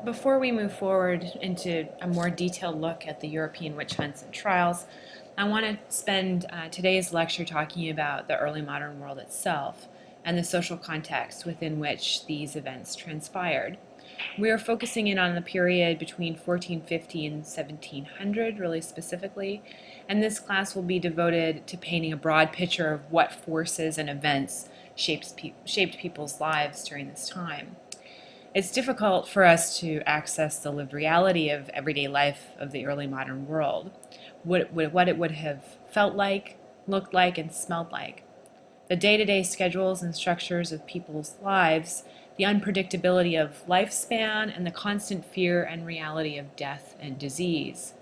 Before we move forward into a more detailed look at the European witch hunts and trials, I want to spend today's lecture talking about the early modern world itself and the social context within which these events transpired. We are focusing in on the period between 1450 and 1700, really specifically, and this class will be devoted to painting a broad picture of what forces and events shaped people's lives during this time. It's difficult for us to access the lived reality of everyday life of the early modern world, what it would have felt like, looked like, and smelled like. The day-to-day schedules and structures of people's lives, the unpredictability of lifespan, and the constant fear and reality of death and disease.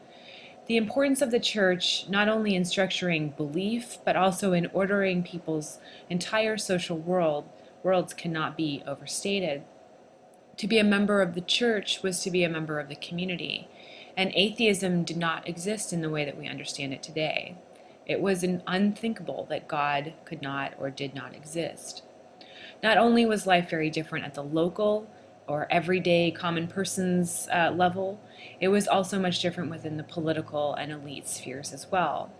The importance of the church, not only in structuring belief, but also in ordering people's entire social worlds cannot be overstated. To be a member of the church was to be a member of the community, and atheism did not exist in the way that we understand it today. It was unthinkable that God could not or did not exist. Not only was life very different at the local or everyday common person's level, it was also much different within the political and elite spheres as well.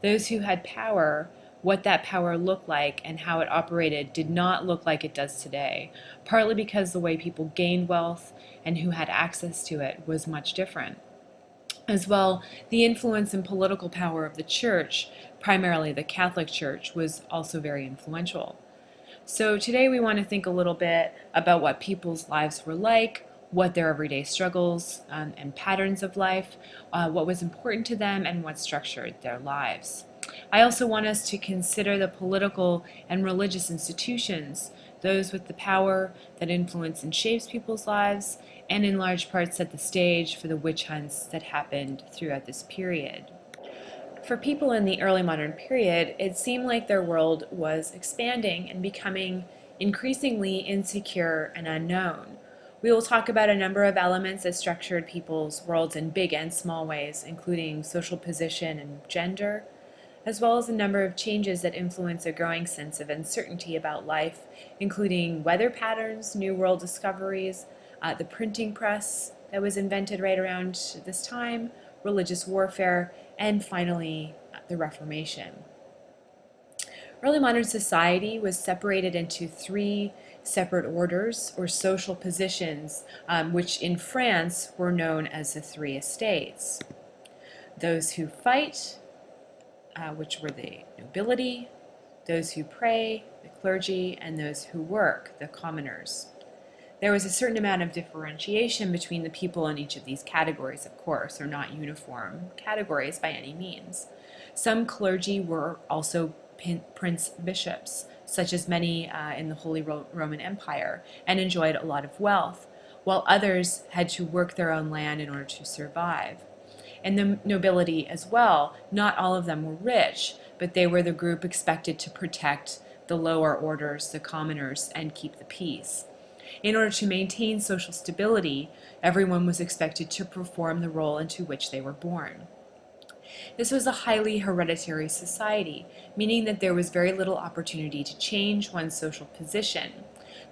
Those who had power, what that power looked like and how it operated did not look like it does today, partly because the way people gained wealth and who had access to it was much different. As well, the influence and political power of the church, primarily the Catholic Church, was also very influential. So today we want to think a little bit about what people's lives were like, what their everyday struggles and patterns of life, what was important to them, and what structured their lives. I also want us to consider the political and religious institutions, those with the power that influence and shapes people's lives, and in large part set the stage for the witch hunts that happened throughout this period. For people in the early modern period, it seemed like their world was expanding and becoming increasingly insecure and unknown. We will talk about a number of elements that structured people's worlds in big and small ways, including social position and gender, as well as a number of changes that influence a growing sense of uncertainty about life, including weather patterns, new world discoveries, the printing press that was invented right around this time, religious warfare, and finally, the Reformation. Early modern society was separated into three separate orders or social positions, which in France were known as the three estates. Those who fight, which were the nobility, those who pray, the clergy, and those who work, the commoners. There was a certain amount of differentiation between the people in each of these categories, of course, or not uniform categories by any means. Some clergy were also prince bishops, such as many in the Holy Roman Empire, and enjoyed a lot of wealth, while others had to work their own land in order to survive. And the nobility as well, not all of them were rich, but they were the group expected to protect the lower orders, the commoners, and keep the peace. In order to maintain social stability, everyone was expected to perform the role into which they were born. This was a highly hereditary society, meaning that there was very little opportunity to change one's social position.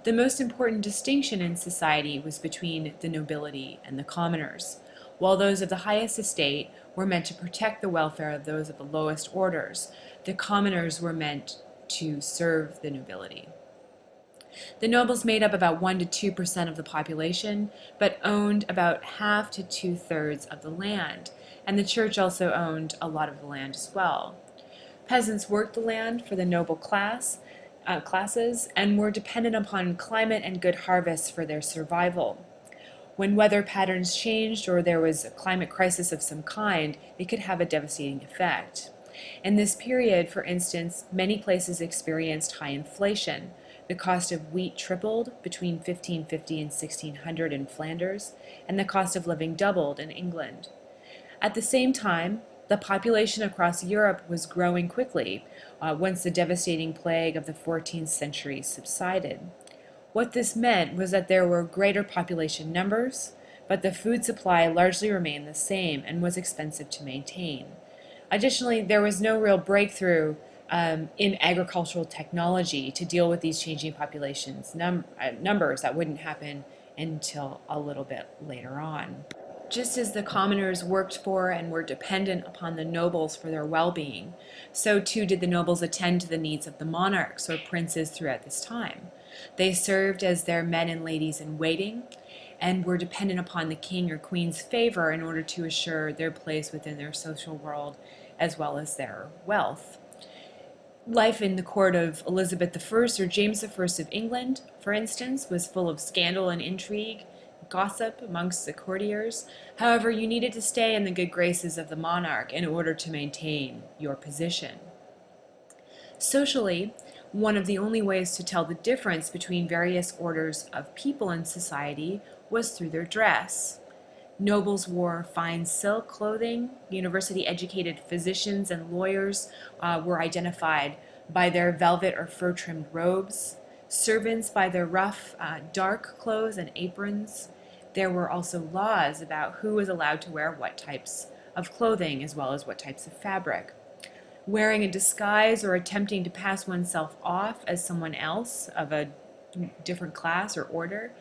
The most important distinction in society was between the nobility and the commoners. While those of the highest estate were meant to protect the welfare of those of the lowest orders, the commoners were meant to serve the nobility. The nobles made up about 1 to 2% of the population, but owned about half to 2/3 of the land, and the church also owned a lot of the land as well. Peasants worked the land for the noble classes and were dependent upon climate and good harvests for their survival. When weather patterns changed or there was a climate crisis of some kind, it could have a devastating effect. In this period, for instance, many places experienced high inflation. The cost of wheat tripled between 1550 and 1600 in Flanders, and the cost of living doubled in England. At the same time, the population across Europe was growing quickly once the devastating plague of the 14th century subsided. What this meant was that there were greater population numbers, but the food supply largely remained the same and was expensive to maintain. Additionally, there was no real breakthrough in agricultural technology to deal with these changing populations numbers that wouldn't happen until a little bit later on. Just as the commoners worked for and were dependent upon the nobles for their well-being, so too did the nobles attend to the needs of the monarchs or princes throughout this time. They served as their men and ladies in waiting and were dependent upon the king or queen's favor in order to assure their place within their social world as well as their wealth. Life in the court of Elizabeth I or James I of England, for instance, was full of scandal and intrigue, gossip amongst the courtiers. However, you needed to stay in the good graces of the monarch in order to maintain your position. Socially, one of the only ways to tell the difference between various orders of people in society was through their dress. Nobles wore fine silk clothing. University-educated physicians and lawyers were identified by their velvet or fur-trimmed robes. Servants by their rough, dark clothes and aprons. There were also laws about who was allowed to wear what types of clothing as well as what types of fabric. Wearing a disguise or attempting to pass oneself off as someone else of a different class or order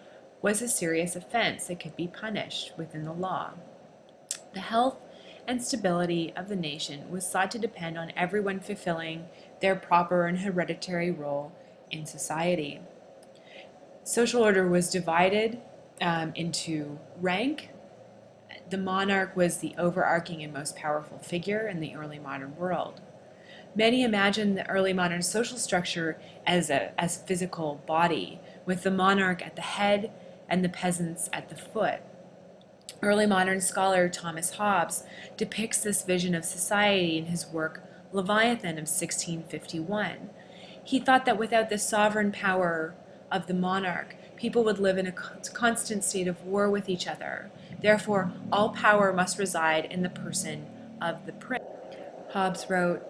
was a serious offense that could be punished within the law. The health and stability of the nation was thought to depend on everyone fulfilling their proper and hereditary role in society. Social order was divided into rank. The monarch was the overarching and most powerful figure in the early modern world. Many imagine the early modern social structure as physical body, with the monarch at the head and the peasants at the foot. Early modern scholar Thomas Hobbes depicts this vision of society in his work Leviathan of 1651. He thought that without the sovereign power of the monarch, people would live in a constant state of war with each other. Therefore, all power must reside in the person of the prince. Hobbes wrote,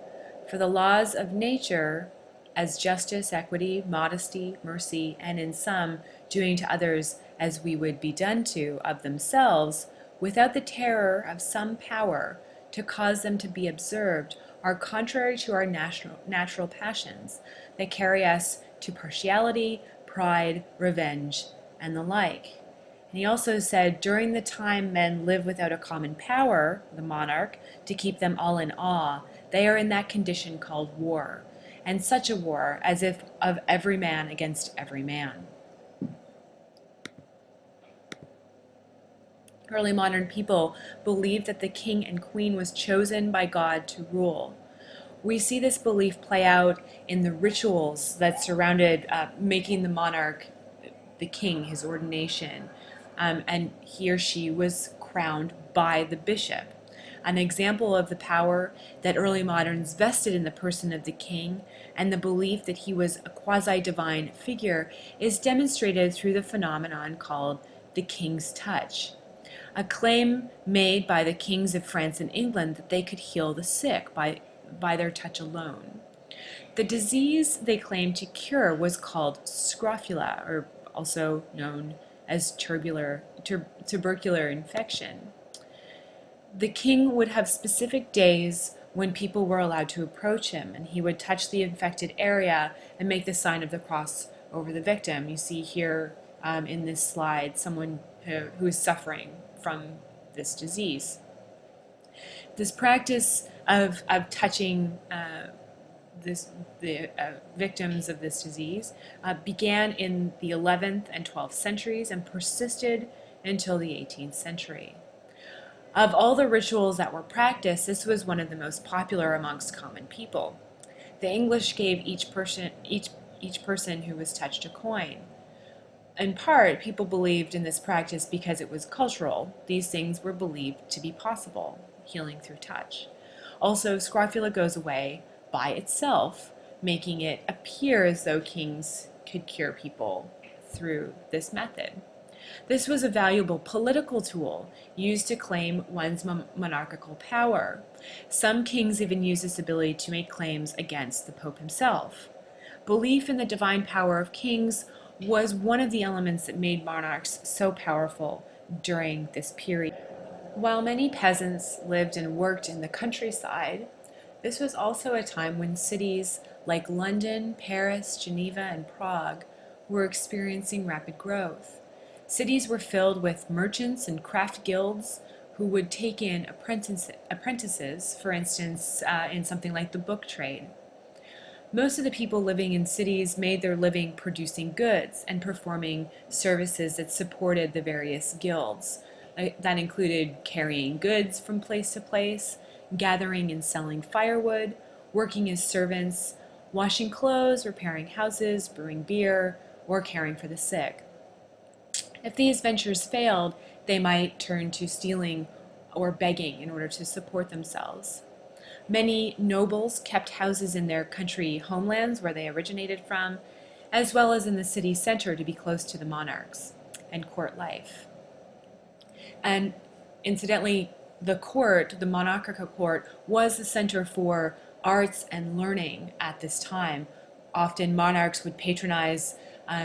"For the laws of nature, as justice, equity, modesty, mercy, and in some, doing to others as we would be done to of themselves, without the terror of some power to cause them to be observed, are contrary to our natural passions, that carry us to partiality, pride, revenge, and the like." And he also said, during the time men live without a common power, the monarch, to keep them all in awe, they are in that condition called war, and such a war as if of every man against every man. Early modern people believed that the king and queen was chosen by God to rule. We see this belief play out in the rituals that surrounded making the monarch the king, his ordination, and he or she was crowned by the bishop. An example of the power that early moderns vested in the person of the king and the belief that he was a quasi-divine figure is demonstrated through the phenomenon called the king's touch, a claim made by the kings of France and England that they could heal the sick by their touch alone. The disease they claimed to cure was called scrofula, or also known as tubercular infection. The king would have specific days when people were allowed to approach him, and he would touch the infected area and make the sign of the cross over the victim. You see here in this slide someone who is suffering from this disease. This practice of touching the victims of this disease began in the 11th and 12th centuries and persisted until the 18th century. Of all the rituals that were practiced, this was one of the most popular amongst common people. The English gave each person who was touched a coin. In part, people believed in this practice because it was cultural. These things were believed to be possible, healing through touch. Also, scrofula goes away by itself, making it appear as though kings could cure people through this method. This was a valuable political tool used to claim one's monarchical power. Some kings even used this ability to make claims against the Pope himself. Belief in the divine power of kings was one of the elements that made monarchs so powerful during this period. While many peasants lived and worked in the countryside, this was also a time when cities like London, Paris, Geneva, and Prague were experiencing rapid growth. Cities were filled with merchants and craft guilds who would take in apprentices, for instance, in something like the book trade. Most of the people living in cities made their living producing goods and performing services that supported the various guilds. That included carrying goods from place to place, gathering and selling firewood, working as servants, washing clothes, repairing houses, brewing beer, or caring for the sick. If these ventures failed, they might turn to stealing or begging in order to support themselves. Many nobles kept houses in their country homelands where they originated from, as well as in the city center to be close to the monarchs and court life. And incidentally, the monarchical court, was the center for arts and learning at this time. Often monarchs would patronize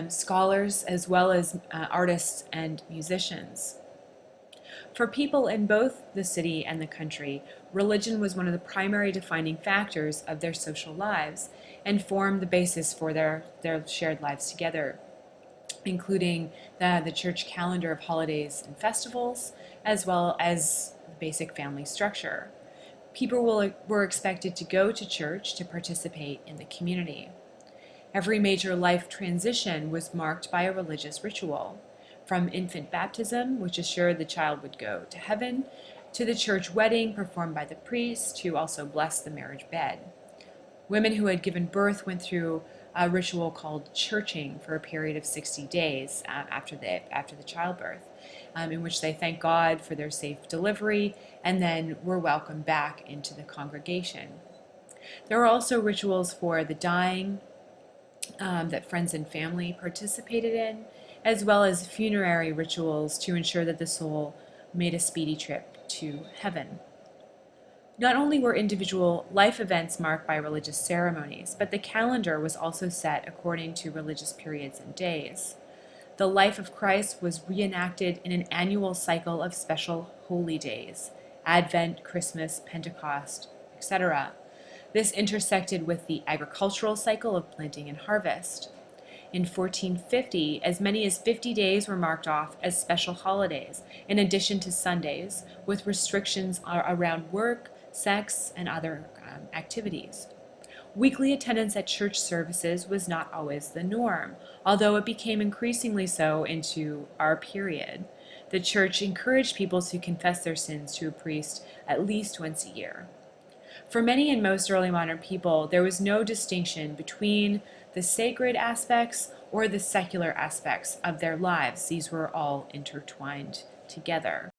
scholars as well as artists and musicians. For people in both the city and the country, religion was one of the primary defining factors of their social lives and formed the basis for their shared lives together, including the church calendar of holidays and festivals, as well as the basic family structure. People were expected to go to church to participate in the community. Every major life transition was marked by a religious ritual, from infant baptism, which assured the child would go to heaven, to the church wedding performed by the priest, who also blessed the marriage bed. Women who had given birth went through a ritual called churching for a period of 60 days after the childbirth, in which they thanked God for their safe delivery and then were welcomed back into the congregation. There were also rituals for the dying that friends and family participated in, as well as funerary rituals to ensure that the soul made a speedy trip to heaven. Not only were individual life events marked by religious ceremonies, but the calendar was also set according to religious periods and days. The life of Christ was reenacted in an annual cycle of special holy days: Advent, Christmas, Pentecost, etc. This intersected with the agricultural cycle of planting and harvest. In 1450, as many as 50 days were marked off as special holidays, in addition to Sundays, with restrictions around work, sex, and other activities. Weekly attendance at church services was not always the norm, although it became increasingly so into our period. The church encouraged people to confess their sins to a priest at least once a year. For many and most early modern people, there was no distinction between the sacred aspects or the secular aspects of their lives. These were all intertwined together.